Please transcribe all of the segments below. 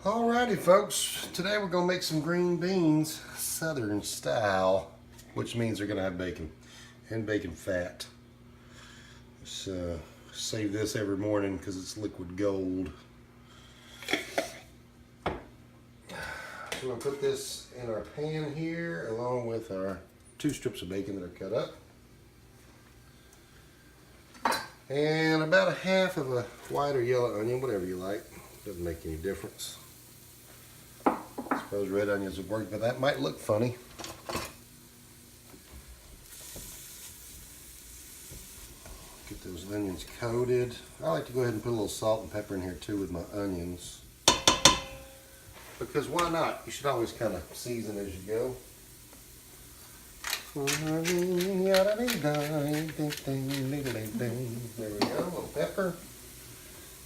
Alrighty folks, today we're going to make some green beans Southern style, which means they're going to have bacon and bacon fat. Just save this every morning because it's liquid gold. We're going to put this in our pan here along with our 2 strips of bacon that are cut up. And about a half of a white or yellow onion, whatever you like. Doesn't make any difference. I suppose red onions would work, but that might look funny. Get those onions coated. I like to go ahead and put a little salt and pepper in here too with my onions. Because why not? You should always kind of season as you go. There we go, a little pepper.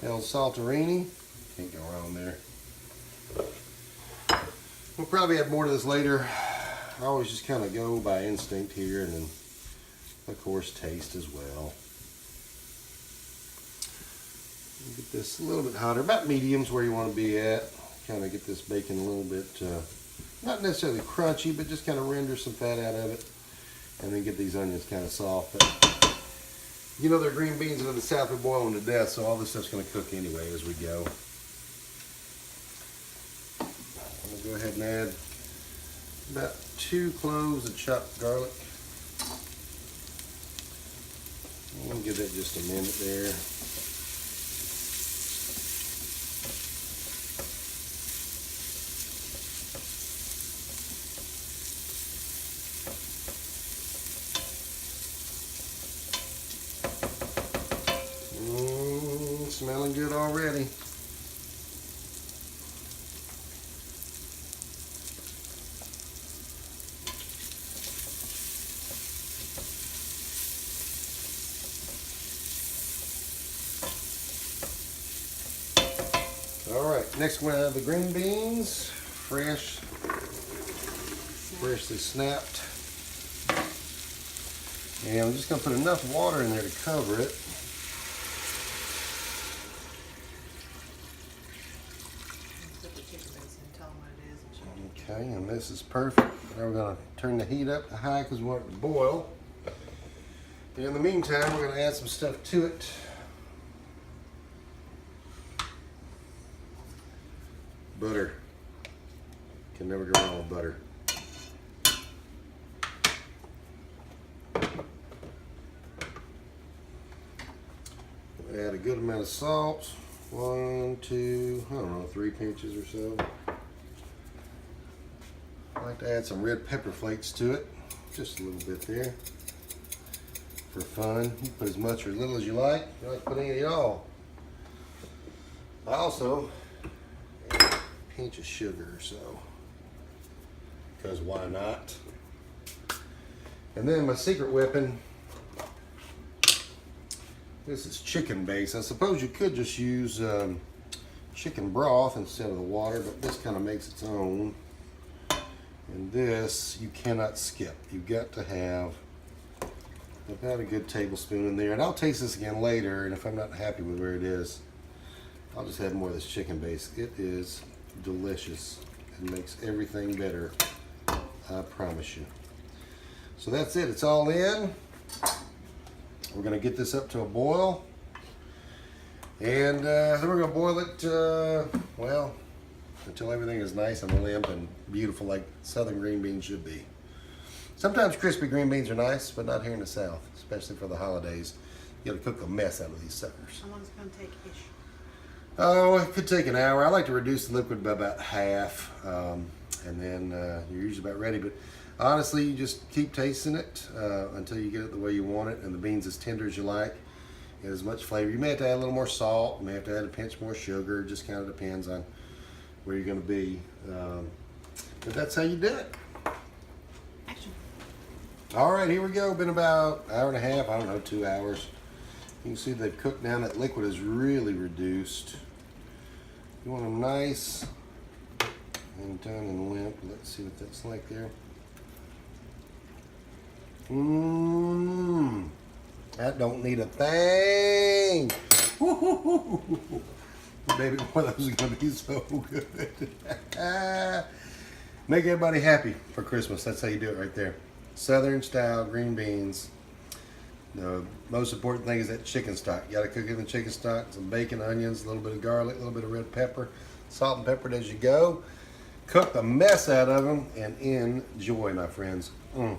A little saltarini. Can't go wrong there. We'll probably add more to this later. I always just kind of go by instinct here and then, of course, taste as well. Get this a little bit hotter. About medium's where you want to be at. Kind of get this bacon a little bit, not necessarily crunchy, but just kind of render some fat out of it. And then get these onions kind of soft. But, you know, they're green beans and in the South we boil them to death, so all this stuff's going to cook anyway as we go. I'm going to go ahead and add about 2 cloves of chopped garlic. We'll give that just a minute there. Smelling good already. All right, next we're gonna have the green beans, freshly snapped. And I'm just gonna put enough water in there to cover it. Okay, and this is perfect. Now we're going to turn the heat up to high because we want it to boil. And in the meantime, we're going to add some stuff to it. Butter. Can never go wrong with butter. We'll add a good amount of salt. 1, 2, I don't know, 3 pinches or so. I like to add some red pepper flakes to it, just a little bit there for fun. You can put as much or as little as you like. You like to put any at all. I also add a pinch of sugar or so, because why not? And then my secret weapon. This is chicken base. I suppose you could just use chicken broth instead of the water, but this kind of makes its own. And this you cannot skip. You've got to have about a good tablespoon in there. And I'll taste this again later, and if I'm not happy with where it is, I'll just add more of this chicken base. It is delicious and makes everything better, I promise you. So that's it, it's all in. We're gonna get this up to a boil. And then we're gonna boil it, well, until everything is nice and limp and beautiful like Southern green beans should be. Sometimes crispy green beans are nice, but not here in the South, especially for the holidays. You gotta cook a mess out of these suckers. How long is it gonna take-ish? Oh, it could take an hour. I like to reduce the liquid by about half, and then you're usually about ready. But honestly, you just keep tasting it until you get it the way you want it, and the beans as tender as you like, and as much flavor. You may have to add a little more salt, you may have to add a pinch more sugar. It just kind of depends on where you're going to be. But that's how you do it. Action. All right, here we go. Been about an hour and a half, I don't know, 2 hours. You can see they've cooked down. That liquid is really reduced. You want them nice and done and limp. Let's see what that's like there. That don't need a thing. Baby corn, those are gonna be so good. Make everybody happy for Christmas. That's how you do it right there. Southern style green beans. The most important thing is that chicken stock. You gotta cook in the chicken stock, some bacon, onions, a little bit of garlic, a little bit of red pepper, salt and pepper as you go. Cook the mess out of them and enjoy, my friends. Oh,